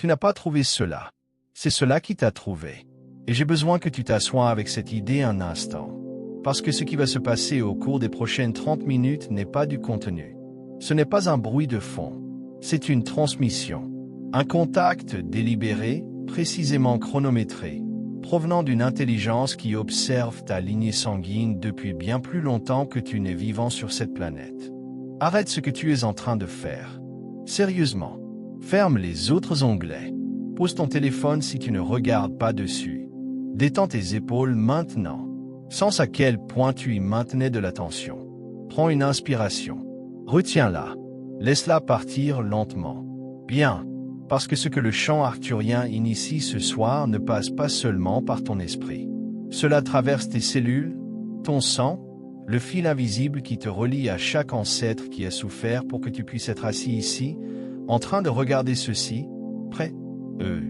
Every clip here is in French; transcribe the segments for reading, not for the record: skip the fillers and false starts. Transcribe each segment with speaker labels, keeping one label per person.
Speaker 1: Tu n'as pas trouvé cela. C'est cela qui t'a trouvé. Et j'ai besoin que tu t'assoies avec cette idée un instant. Parce que ce qui va se passer au cours des prochaines 30 minutes n'est pas du contenu. Ce n'est pas un bruit de fond. C'est une transmission. Un contact délibéré, précisément chronométré, provenant d'une intelligence qui observe ta lignée sanguine depuis bien plus longtemps que tu n'es vivant sur cette planète. Arrête ce que tu es en train de faire. Sérieusement. Ferme les autres onglets. Pose ton téléphone si tu ne regardes pas dessus. Détends tes épaules maintenant. Sens à quel point tu y maintenais de l'attention. Prends une inspiration. Retiens-la. Laisse-la partir lentement. Bien. Parce que ce que le chant arthurien initie ce soir ne passe pas seulement par ton esprit. Cela traverse tes cellules, ton sang, le fil invisible qui te relie à chaque ancêtre qui a souffert pour que tu puisses être assis ici, en train de regarder ceci, près eux.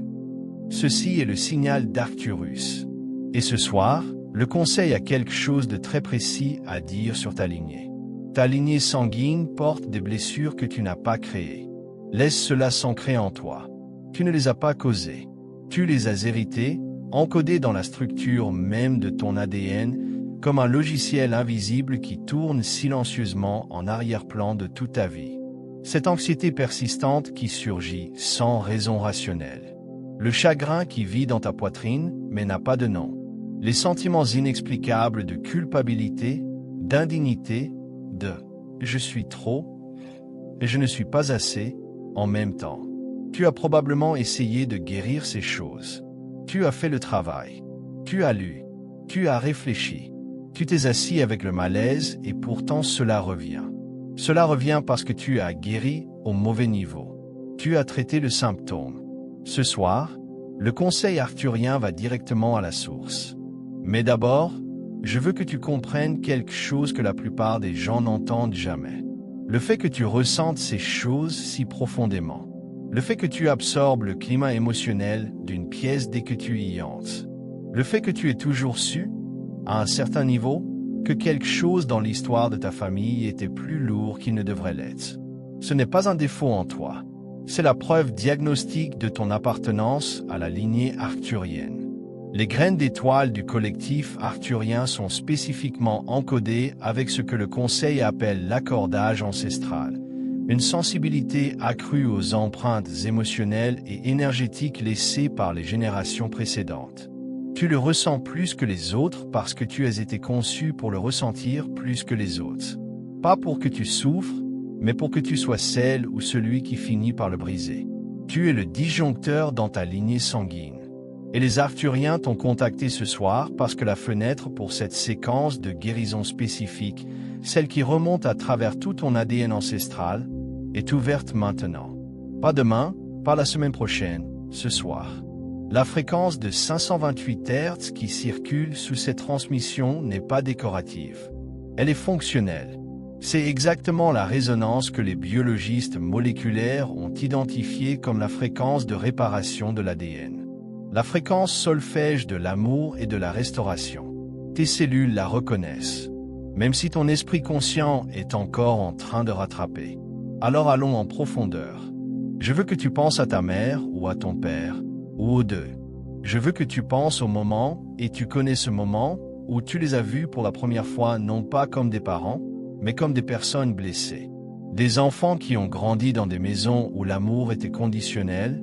Speaker 1: Ceci est le signal d'Arcturus. Et ce soir, le conseil a quelque chose de très précis à dire sur ta lignée. Ta lignée sanguine porte des blessures que tu n'as pas créées. Laisse cela s'ancrer en toi. Tu ne les as pas causées. Tu les as héritées, encodées dans la structure même de ton ADN, comme un logiciel invisible qui tourne silencieusement en arrière-plan de toute ta vie. Cette anxiété persistante qui surgit sans raison rationnelle. Le chagrin qui vit dans ta poitrine, mais n'a pas de nom. Les sentiments inexplicables de culpabilité, d'indignité, de « je suis trop » et « je ne suis pas assez » en même temps. Tu as probablement essayé de guérir ces choses. Tu as fait le travail. Tu as lu. Tu as réfléchi. Tu t'es assis avec le malaise et pourtant cela revient. Cela revient parce que tu as guéri au mauvais niveau. Tu as traité le symptôme. Ce soir, le conseil arthurien va directement à la source. Mais d'abord, je veux que tu comprennes quelque chose que la plupart des gens n'entendent jamais. Le fait que tu ressentes ces choses si profondément. Le fait que tu absorbes le climat émotionnel d'une pièce dès que tu y entres. Le fait que tu aies toujours su, à un certain niveau, que quelque chose dans l'histoire de ta famille était plus lourd qu'il ne devrait l'être. Ce n'est pas un défaut en toi. C'est la preuve diagnostique de ton appartenance à la lignée arthurienne. Les graines d'étoiles du collectif arthurien sont spécifiquement encodées avec ce que le conseil appelle l'accordage ancestral, une sensibilité accrue aux empreintes émotionnelles et énergétiques laissées par les générations précédentes. Tu le ressens plus que les autres parce que tu as été conçu pour le ressentir plus que les autres. Pas pour que tu souffres, mais pour que tu sois celle ou celui qui finit par le briser. Tu es le disjoncteur dans ta lignée sanguine. Et les Arthuriens t'ont contacté ce soir parce que la fenêtre pour cette séquence de guérison spécifique, celle qui remonte à travers tout ton ADN ancestral, est ouverte maintenant. Pas demain, pas la semaine prochaine, ce soir. La fréquence de 528 Hz qui circule sous cette transmission n'est pas décorative. Elle est fonctionnelle. C'est exactement la résonance que les biologistes moléculaires ont identifiée comme la fréquence de réparation de l'ADN. La fréquence solfège de l'amour et de la restauration. Tes cellules la reconnaissent. Même si ton esprit conscient est encore en train de rattraper. Alors allons en profondeur. Je veux que tu penses à ta mère ou à ton père, ou aux deux. Je veux que tu penses au moment, et tu connais ce moment, où tu les as vus pour la première fois non pas comme des parents, mais comme des personnes blessées. Des enfants qui ont grandi dans des maisons où l'amour était conditionnel,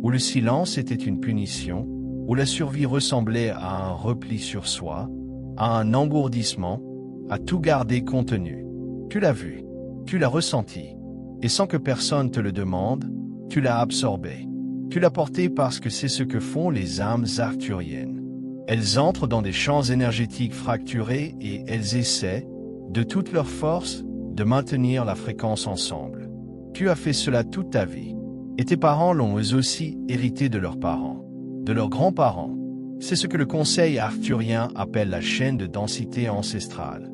Speaker 1: où le silence était une punition, où la survie ressemblait à un repli sur soi, à un engourdissement, à tout garder contenu. Tu l'as vu, tu l'as ressenti, et sans que personne te le demande, tu l'as absorbé. Tu l'as porté parce que c'est ce que font les âmes arthuriennes. Elles entrent dans des champs énergétiques fracturés et elles essaient, de toute leur force, de maintenir la fréquence ensemble. Tu as fait cela toute ta vie. Et tes parents l'ont eux aussi hérité de leurs parents, de leurs grands-parents. C'est ce que le conseil arthurien appelle la chaîne de densité ancestrale.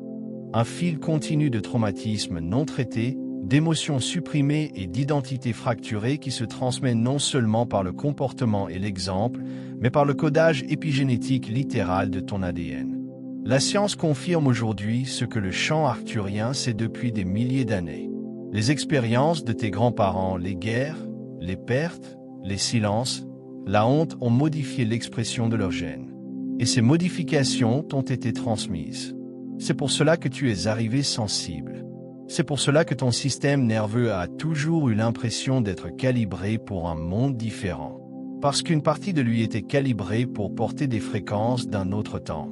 Speaker 1: Un fil continu de traumatismes non traités, d'émotions supprimées et d'identités fracturées qui se transmet non seulement par le comportement et l'exemple, mais par le codage épigénétique littéral de ton ADN. La science confirme aujourd'hui ce que le chant arthurien sait depuis des milliers d'années. Les expériences de tes grands-parents, les guerres, les pertes, les silences, la honte ont modifié l'expression de leurs gènes. Et ces modifications t'ont été transmises. C'est pour cela que tu es arrivé sensible. C'est pour cela que ton système nerveux a toujours eu l'impression d'être calibré pour un monde différent. Parce qu'une partie de lui était calibrée pour porter des fréquences d'un autre temps.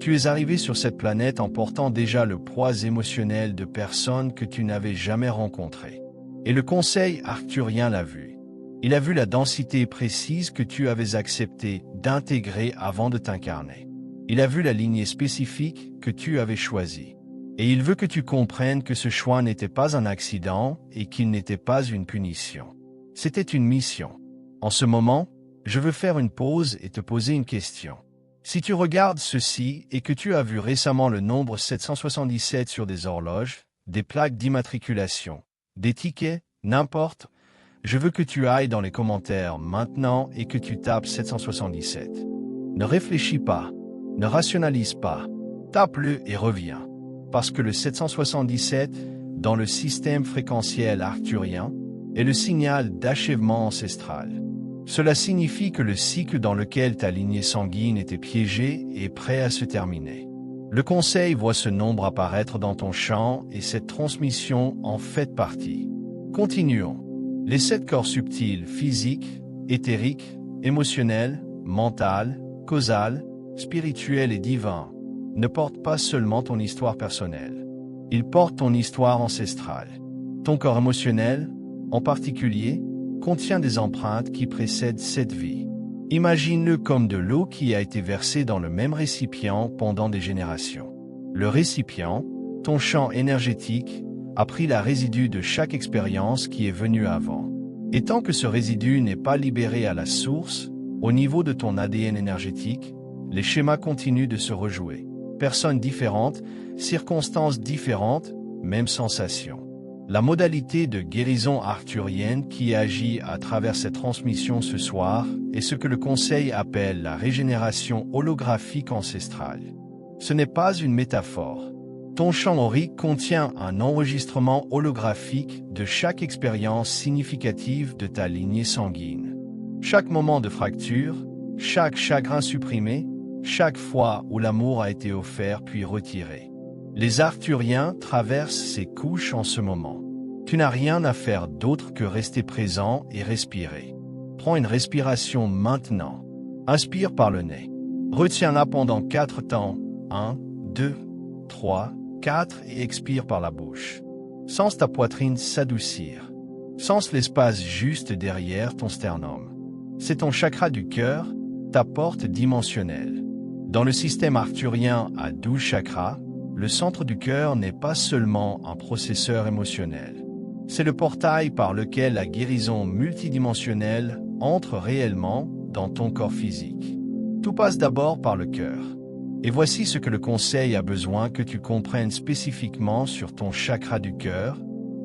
Speaker 1: Tu es arrivé sur cette planète en portant déjà le poids émotionnel de personnes que tu n'avais jamais rencontrées. Et le conseil arcturien l'a vu. Il a vu la densité précise que tu avais accepté d'intégrer avant de t'incarner. Il a vu la lignée spécifique que tu avais choisie. Et il veut que tu comprennes que ce choix n'était pas un accident et qu'il n'était pas une punition. C'était une mission. En ce moment, je veux faire une pause et te poser une question. Si tu regardes ceci et que tu as vu récemment le nombre 777 sur des horloges, des plaques d'immatriculation, des tickets, n'importe, je veux que tu ailles dans les commentaires maintenant et que tu tapes 777. Ne réfléchis pas, ne rationalise pas, tape-le et reviens. Parce que le 777, dans le système fréquentiel arcturien, est le signal d'achèvement ancestral. Cela signifie que le cycle dans lequel ta lignée sanguine était piégée est prêt à se terminer. Le conseil voit ce nombre apparaître dans ton champ et cette transmission en fait partie. Continuons. Les 7 corps subtils, physiques, éthériques, émotionnels, mental, causal, spirituel et divin, ne portent pas seulement ton histoire personnelle. Ils portent ton histoire ancestrale. Ton corps émotionnel, en particulier, contient des empreintes qui précèdent cette vie. Imagine-le comme de l'eau qui a été versée dans le même récipient pendant des générations. Le récipient, ton champ énergétique, a pris la résidue de chaque expérience qui est venue avant. Et tant que ce résidu n'est pas libéré à la source, au niveau de ton ADN énergétique, les schémas continuent de se rejouer. Personnes différentes, circonstances différentes, même sensation. La modalité de guérison arcturienne qui agit à travers cette transmission ce soir est ce que le conseil appelle la régénération holographique ancestrale. Ce n'est pas une métaphore. Ton champ aurique contient un enregistrement holographique de chaque expérience significative de ta lignée sanguine. Chaque moment de fracture, chaque chagrin supprimé, chaque fois où l'amour a été offert puis retiré. Les Arcturiens traversent ces couches en ce moment. Tu n'as rien à faire d'autre que rester présent et respirer. Prends une respiration maintenant. Inspire par le nez. Retiens-la pendant 4 temps. 1, 2, 3, 4 et expire par la bouche. Sens ta poitrine s'adoucir. Sens l'espace juste derrière ton sternum. C'est ton chakra du cœur, ta porte dimensionnelle. Dans le système arcturien à 12 chakras, le centre du cœur n'est pas seulement un processeur émotionnel. C'est le portail par lequel la guérison multidimensionnelle entre réellement dans ton corps physique. Tout passe d'abord par le cœur. Et voici ce que le conseil a besoin que tu comprennes spécifiquement sur ton chakra du cœur.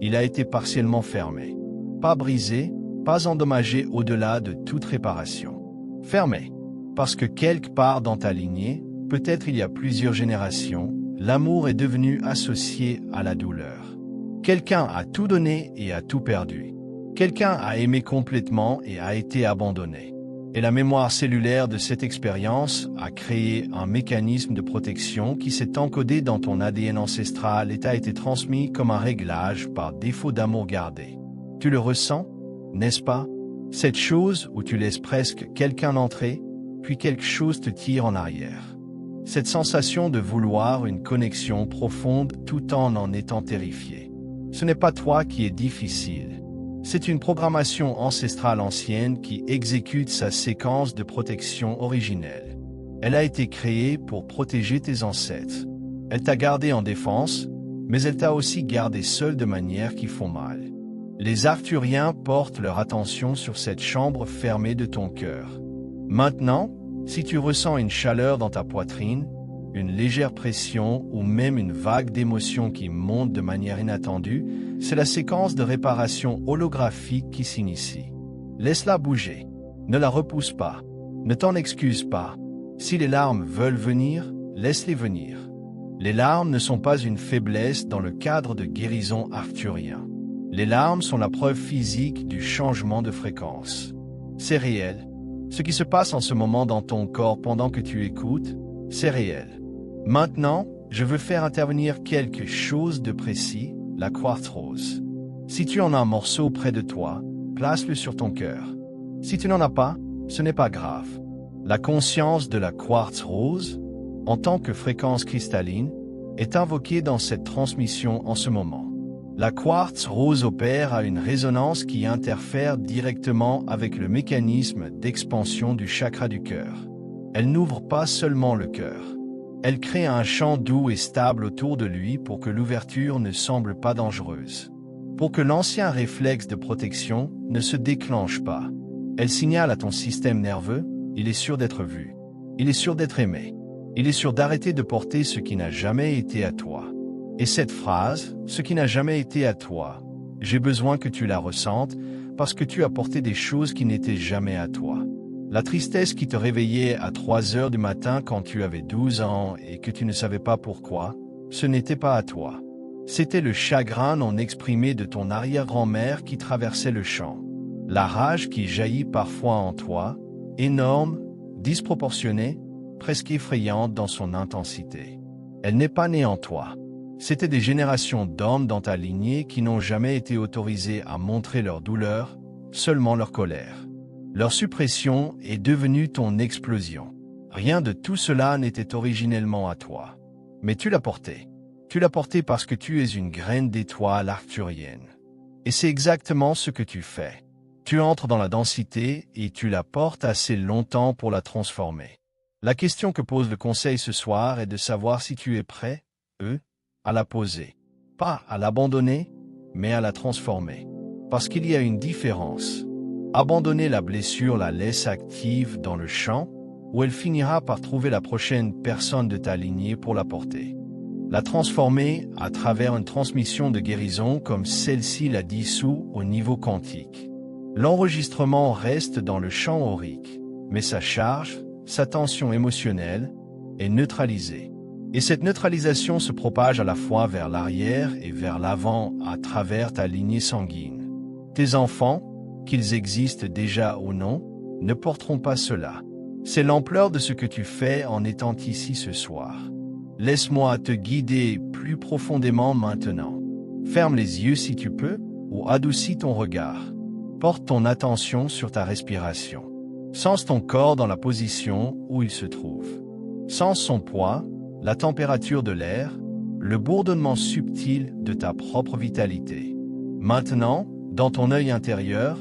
Speaker 1: Il a été partiellement fermé. Pas brisé, pas endommagé au-delà de toute réparation. Fermé. Parce que quelque part dans ta lignée, peut-être il y a plusieurs générations, l'amour est devenu associé à la douleur. Quelqu'un a tout donné et a tout perdu. Quelqu'un a aimé complètement et a été abandonné. Et la mémoire cellulaire de cette expérience a créé un mécanisme de protection qui s'est encodé dans ton ADN ancestral et t'a été transmis comme un réglage par défaut d'amour gardé. Tu le ressens, n'est-ce pas? Cette chose où tu laisses presque quelqu'un entrer, puis quelque chose te tire en arrière. Cette sensation de vouloir une connexion profonde tout en étant terrifié. Ce n'est pas toi qui est difficile. C'est une programmation ancestrale ancienne qui exécute sa séquence de protection originelle. Elle a été créée pour protéger tes ancêtres. Elle t'a gardé en défense, mais elle t'a aussi gardé seul de manière qui font mal. Les Arcturiens portent leur attention sur cette chambre fermée de ton cœur. Maintenant, si tu ressens une chaleur dans ta poitrine, une légère pression ou même une vague d'émotions qui monte de manière inattendue, c'est la séquence de réparation holographique qui s'initie. Laisse-la bouger. Ne la repousse pas. Ne t'en excuse pas. Si les larmes veulent venir, laisse-les venir. Les larmes ne sont pas une faiblesse dans le cadre de guérison arcturien. Les larmes sont la preuve physique du changement de fréquence. C'est réel. Ce qui se passe en ce moment dans ton corps pendant que tu écoutes, c'est réel. Maintenant, je veux faire intervenir quelque chose de précis, la quartz rose. Si tu en as un morceau près de toi, place-le sur ton cœur. Si tu n'en as pas, ce n'est pas grave. La conscience de la quartz rose, en tant que fréquence cristalline, est invoquée dans cette transmission en ce moment. La quartz rose opère à une résonance qui interfère directement avec le mécanisme d'expansion du chakra du cœur. Elle n'ouvre pas seulement le cœur. Elle crée un champ doux et stable autour de lui pour que l'ouverture ne semble pas dangereuse. Pour que l'ancien réflexe de protection ne se déclenche pas. Elle signale à ton système nerveux, il est sûr d'être vu. Il est sûr d'être aimé. Il est sûr d'arrêter de porter ce qui n'a jamais été à toi. Et cette phrase, ce qui n'a jamais été à toi, j'ai besoin que tu la ressentes parce que tu as porté des choses qui n'étaient jamais à toi. La tristesse qui te réveillait à 3 heures du matin quand tu avais 12 ans et que tu ne savais pas pourquoi, ce n'était pas à toi. C'était le chagrin non exprimé de ton arrière-grand-mère qui traversait le champ. La rage qui jaillit parfois en toi, énorme, disproportionnée, presque effrayante dans son intensité. Elle n'est pas née en toi. C'était des générations d'hommes dans ta lignée qui n'ont jamais été autorisés à montrer leur douleur, seulement leur colère. Leur suppression est devenue ton explosion. Rien de tout cela n'était originellement à toi. Mais tu l'as porté. Tu l'as porté parce que tu es une graine d'étoile arcturienne. Et c'est exactement ce que tu fais. Tu entres dans la densité et tu la portes assez longtemps pour la transformer. La question que pose le conseil ce soir est de savoir si tu es prêt, à la poser. Pas à l'abandonner, mais à la transformer. Parce qu'il y a une différence. Abandonner la blessure la laisse active dans le champ, où elle finira par trouver la prochaine personne de ta lignée pour la porter. La transformer à travers une transmission de guérison comme celle-ci la dissout au niveau quantique. L'enregistrement reste dans le champ aurique, mais sa charge, sa tension émotionnelle, est neutralisée. Et cette neutralisation se propage à la fois vers l'arrière et vers l'avant à travers ta lignée sanguine. Tes enfants, qu'ils existent déjà ou non, ne porteront pas cela. C'est l'ampleur de ce que tu fais en étant ici ce soir. Laisse-moi te guider plus profondément maintenant. Ferme les yeux si tu peux, ou adoucis ton regard. Porte ton attention sur ta respiration. Sens ton corps dans la position où il se trouve. Sens son poids, la température de l'air, le bourdonnement subtil de ta propre vitalité. Maintenant, dans ton œil intérieur,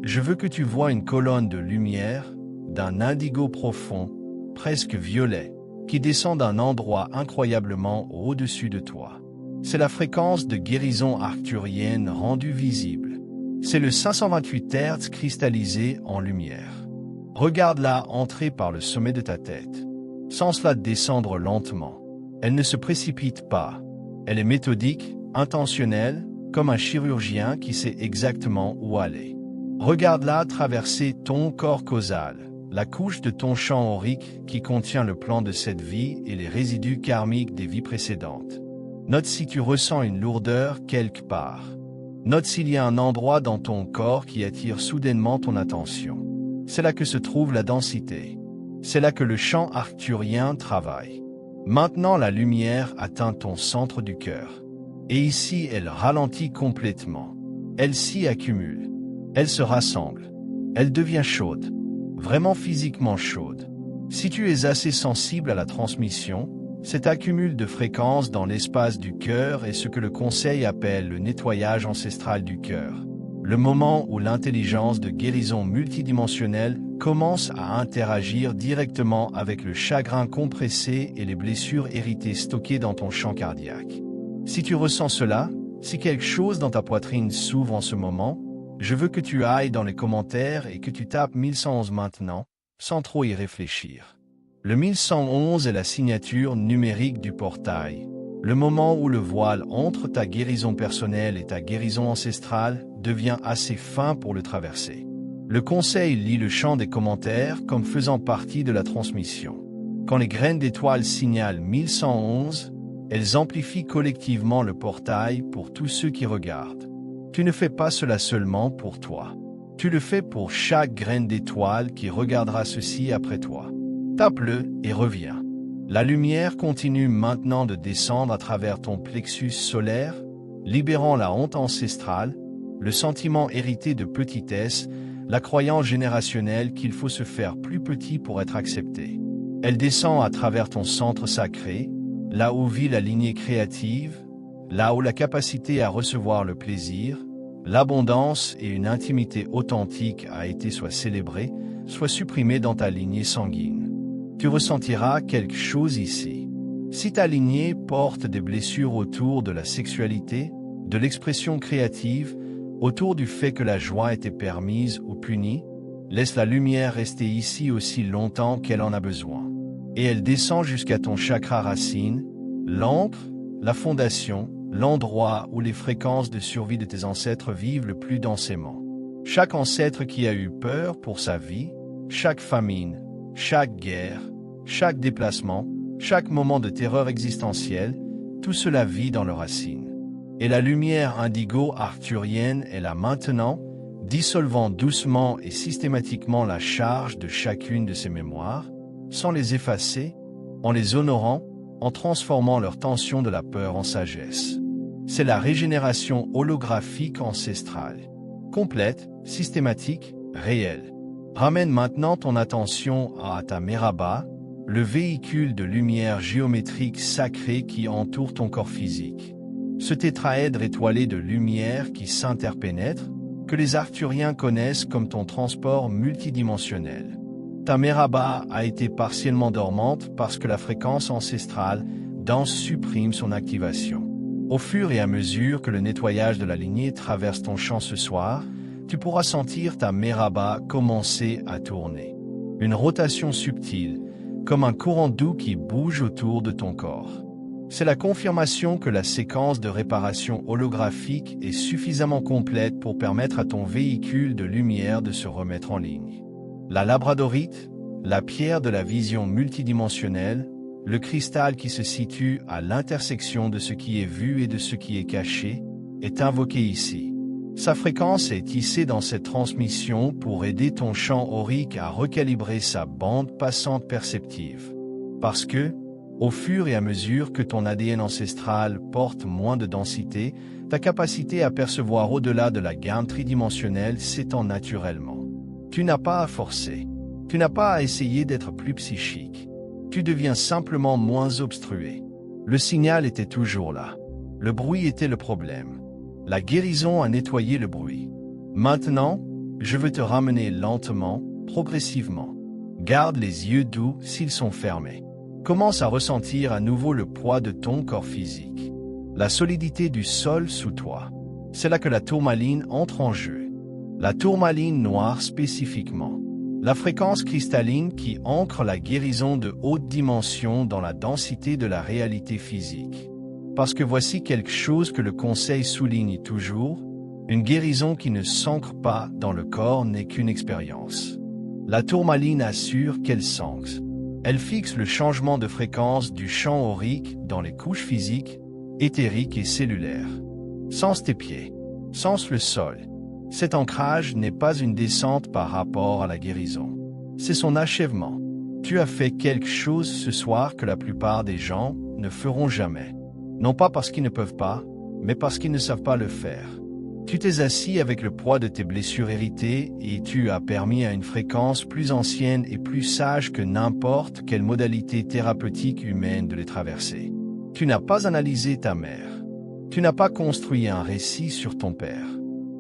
Speaker 1: je veux que tu vois une colonne de lumière, d'un indigo profond, presque violet, qui descend d'un endroit incroyablement au-dessus de toi. C'est la fréquence de guérison arcturienne rendue visible. C'est le 528 Hz cristallisé en lumière. Regarde-la entrer par le sommet de ta tête. Sens-la descendre lentement. Elle ne se précipite pas. Elle est méthodique, intentionnelle, comme un chirurgien qui sait exactement où aller. Regarde-la traverser ton corps causal, la couche de ton champ aurique qui contient le plan de cette vie et les résidus karmiques des vies précédentes. Note si tu ressens une lourdeur quelque part. Note s'il y a un endroit dans ton corps qui attire soudainement ton attention. C'est là que se trouve la densité. C'est là que le champ arcturien travaille. Maintenant la lumière atteint ton centre du cœur. Et ici elle ralentit complètement. Elle s'y accumule. Elle se rassemble. Elle devient chaude. Vraiment physiquement chaude. Si tu es assez sensible à la transmission, cet accumul de fréquences dans l'espace du cœur est ce que le conseil appelle le nettoyage ancestral du cœur. Le moment où l'intelligence de guérison multidimensionnelle commence à interagir directement avec le chagrin compressé et les blessures héritées stockées dans ton champ cardiaque. Si tu ressens cela, si quelque chose dans ta poitrine s'ouvre en ce moment, je veux que tu ailles dans les commentaires et que tu tapes 1111 maintenant, sans trop y réfléchir. Le 1111 est la signature numérique du portail. Le moment où le voile entre ta guérison personnelle et ta guérison ancestrale devient assez fin pour le traverser. Le conseil lit le champ des commentaires comme faisant partie de la transmission. Quand les graines d'étoiles signalent 1111, elles amplifient collectivement le portail pour tous ceux qui regardent. Tu ne fais pas cela seulement pour toi. Tu le fais pour chaque graine d'étoile qui regardera ceci après toi. Tape-le et reviens. La lumière continue maintenant de descendre à travers ton plexus solaire, libérant la honte ancestrale, le sentiment hérité de petitesse, la croyance générationnelle qu'il faut se faire plus petit pour être accepté. Elle descend à travers ton centre sacré, là où vit la lignée créative, là où la capacité à recevoir le plaisir, l'abondance et une intimité authentique a été soit célébrée, soit supprimée dans ta lignée sanguine. Tu ressentiras quelque chose ici. Si ta lignée porte des blessures autour de la sexualité, de l'expression créative, autour du fait que la joie était permise ou punie, laisse la lumière rester ici aussi longtemps qu'elle en a besoin. Et elle descend jusqu'à ton chakra racine, l'antre, la fondation, l'endroit où les fréquences de survie de tes ancêtres vivent le plus densément. Chaque ancêtre qui a eu peur pour sa vie, chaque famine, chaque guerre, chaque déplacement, chaque moment de terreur existentielle, tout cela vit dans leurs racines. Et la lumière indigo arthurienne est là maintenant, dissolvant doucement et systématiquement la charge de chacune de ces mémoires, sans les effacer, en les honorant, en transformant leur tension de la peur en sagesse. C'est la régénération holographique ancestrale. Complète, systématique, réelle. Ramène maintenant ton attention à ta Meraba, le véhicule de lumière géométrique sacré qui entoure ton corps physique. Ce tétraèdre étoilé de lumière qui s'interpénètre, que les Arthuriens connaissent comme ton transport multidimensionnel. Ta Meraba a été partiellement dormante parce que la fréquence ancestrale dense supprime son activation. Au fur et à mesure que le nettoyage de la lignée traverse ton champ ce soir, tu pourras sentir ta Meraba commencer à tourner. Une rotation subtile, comme un courant doux qui bouge autour de ton corps. C'est la confirmation que la séquence de réparation holographique est suffisamment complète pour permettre à ton véhicule de lumière de se remettre en ligne. La labradorite, la pierre de la vision multidimensionnelle, le cristal qui se situe à l'intersection de ce qui est vu et de ce qui est caché, est invoqué ici. Sa fréquence est tissée dans cette transmission pour aider ton champ aurique à recalibrer sa bande passante perceptive. Parce que, au fur et à mesure que ton ADN ancestral porte moins de densité, ta capacité à percevoir au-delà de la gamme tridimensionnelle s'étend naturellement. Tu n'as pas à forcer. Tu n'as pas à essayer d'être plus psychique. Tu deviens simplement moins obstrué. Le signal était toujours là. Le bruit était le problème. La guérison a nettoyé le bruit. Maintenant, je veux te ramener lentement, progressivement. Garde les yeux doux s'ils sont fermés. Commence à ressentir à nouveau le poids de ton corps physique. La solidité du sol sous toi. C'est là que la tourmaline entre en jeu. La tourmaline noire spécifiquement. La fréquence cristalline qui ancre la guérison de haute dimension dans la densité de la réalité physique. Parce que voici quelque chose que le Conseil souligne toujours, une guérison qui ne s'ancre pas dans le corps n'est qu'une expérience. La tourmaline assure qu'elle s'ancre. Elle fixe le changement de fréquence du champ aurique dans les couches physiques, éthériques et cellulaires. Sens tes pieds, sens le sol. Cet ancrage n'est pas une descente par rapport à la guérison. C'est son achèvement. Tu as fait quelque chose ce soir que la plupart des gens ne feront jamais. Non pas parce qu'ils ne peuvent pas, mais parce qu'ils ne savent pas le faire. Tu t'es assis avec le poids de tes blessures héritées et tu as permis à une fréquence plus ancienne et plus sage que n'importe quelle modalité thérapeutique humaine de les traverser. Tu n'as pas analysé ta mère. Tu n'as pas construit un récit sur ton père.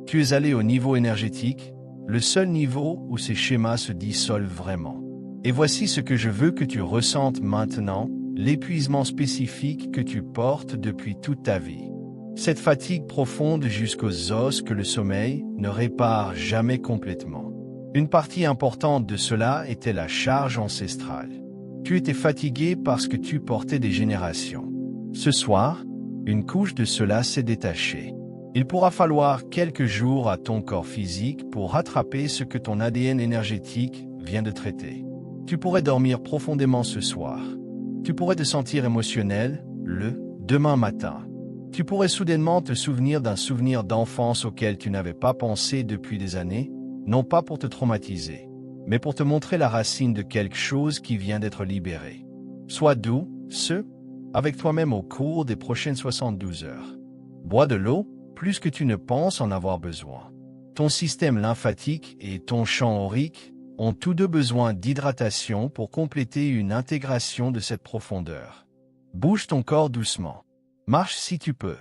Speaker 1: Tu es allé au niveau énergétique, le seul niveau où ces schémas se dissolvent vraiment. Et voici ce que je veux que tu ressentes maintenant, l'épuisement spécifique que tu portes depuis toute ta vie. Cette fatigue profonde jusqu'aux os que le sommeil ne répare jamais complètement. Une partie importante de cela était la charge ancestrale. Tu étais fatigué parce que tu portais des générations. Ce soir, une couche de cela s'est détachée. Il pourra falloir quelques jours à ton corps physique pour rattraper ce que ton ADN énergétique vient de traiter. Tu pourrais dormir profondément ce soir. Tu pourrais te sentir émotionnel le demain matin. Tu pourrais soudainement te souvenir d'un souvenir d'enfance auquel tu n'avais pas pensé depuis des années, non pas pour te traumatiser, mais pour te montrer la racine de quelque chose qui vient d'être libéré. Sois doux, avec toi-même au cours des prochaines 72 heures. Bois de l'eau, plus que tu ne penses en avoir besoin. Ton système lymphatique et ton champ aurique ont tous deux besoin d'hydratation pour compléter une intégration de cette profondeur. Bouge ton corps doucement. Marche si tu peux.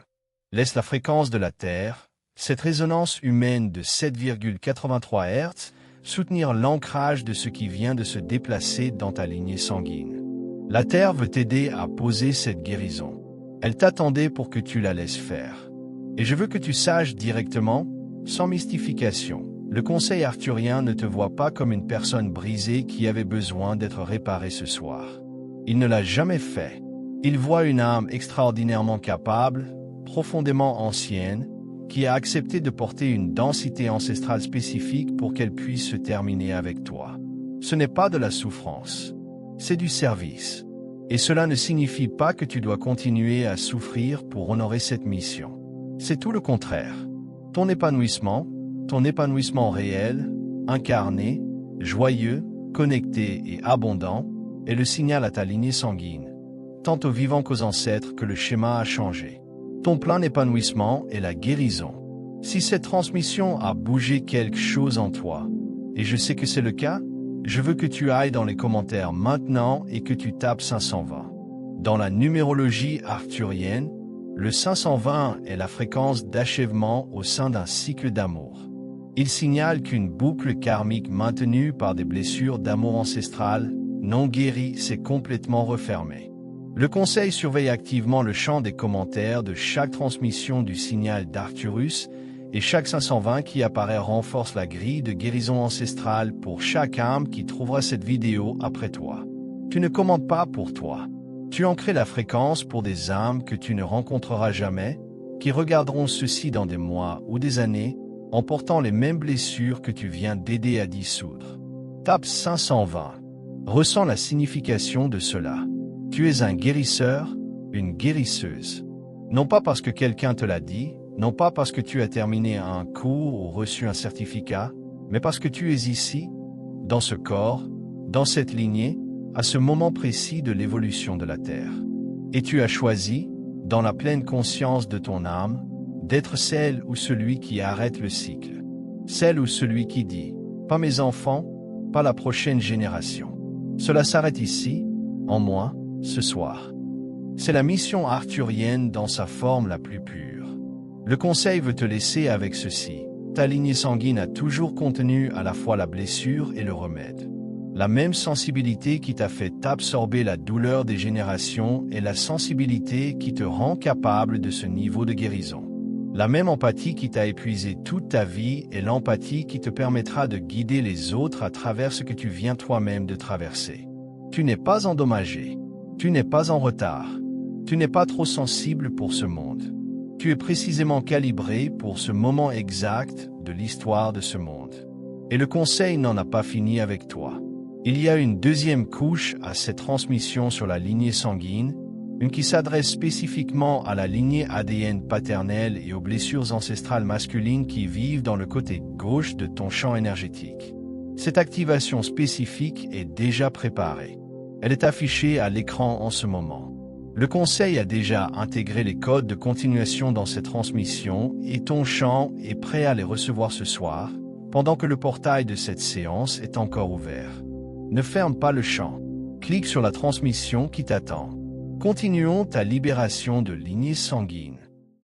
Speaker 1: Laisse la fréquence de la Terre, cette résonance humaine de 7,83 Hz, soutenir l'ancrage de ce qui vient de se déplacer dans ta lignée sanguine. La Terre veut t'aider à poser cette guérison. Elle t'attendait pour que tu la laisses faire. Et je veux que tu saches directement, sans mystification, le conseil arthurien ne te voit pas comme une personne brisée qui avait besoin d'être réparée ce soir. Il ne l'a jamais fait. Il voit une âme extraordinairement capable, profondément ancienne, qui a accepté de porter une densité ancestrale spécifique pour qu'elle puisse se terminer avec toi. Ce n'est pas de la souffrance, c'est du service. Et cela ne signifie pas que tu dois continuer à souffrir pour honorer cette mission. C'est tout le contraire. Ton épanouissement réel, incarné, joyeux, connecté et abondant, est le signal à ta lignée sanguine, tant aux vivants qu'aux ancêtres, que le schéma a changé. Ton plein épanouissement est la guérison. Si cette transmission a bougé quelque chose en toi, et je sais que c'est le cas, je veux que tu ailles dans les commentaires maintenant et que tu tapes 520. Dans la numérologie arthurienne, le 520 est la fréquence d'achèvement au sein d'un cycle d'amour. Il signale qu'une boucle karmique maintenue par des blessures d'amour ancestrales, non guéries, s'est complètement refermée. Le conseil surveille activement le champ des commentaires de chaque transmission du signal d'Arcturus et chaque 520 qui apparaît renforce la grille de guérison ancestrale pour chaque âme qui trouvera cette vidéo après toi. Tu ne commandes pas pour toi. Tu en crées la fréquence pour des âmes que tu ne rencontreras jamais, qui regarderont ceci dans des mois ou des années, en portant les mêmes blessures que tu viens d'aider à dissoudre. Tape 520. Ressens la signification de cela. Tu es un guérisseur, une guérisseuse. Non pas parce que quelqu'un te l'a dit, non pas parce que tu as terminé un cours ou reçu un certificat, mais parce que tu es ici, dans ce corps, dans cette lignée, à ce moment précis de l'évolution de la Terre. Et tu as choisi, dans la pleine conscience de ton âme, d'être celle ou celui qui arrête le cycle. Celle ou celui qui dit « Pas mes enfants, pas la prochaine génération. Cela s'arrête ici, en moi, ce soir. » C'est la mission arthurienne dans sa forme la plus pure. Le conseil veut te laisser avec ceci. Ta lignée sanguine a toujours contenu à la fois la blessure et le remède. La même sensibilité qui t'a fait absorber la douleur des générations est la sensibilité qui te rend capable de ce niveau de guérison. La même empathie qui t'a épuisé toute ta vie est l'empathie qui te permettra de guider les autres à travers ce que tu viens toi-même de traverser. Tu n'es pas endommagé. Tu n'es pas en retard. Tu n'es pas trop sensible pour ce monde. Tu es précisément calibré pour ce moment exact de l'histoire de ce monde. Et le conseil n'en a pas fini avec toi. Il y a une deuxième couche à cette transmission sur la lignée sanguine, une qui s'adresse spécifiquement à la lignée ADN paternelle et aux blessures ancestrales masculines qui vivent dans le côté gauche de ton champ énergétique. Cette activation spécifique est déjà préparée. Elle est affichée à l'écran en ce moment. Le conseil a déjà intégré les codes de continuation dans cette transmission et ton champ est prêt à les recevoir ce soir, pendant que le portail de cette séance est encore ouvert. Ne ferme pas le champ. Clique sur la transmission qui t'attend. Continuons ta libération de lignée sanguine.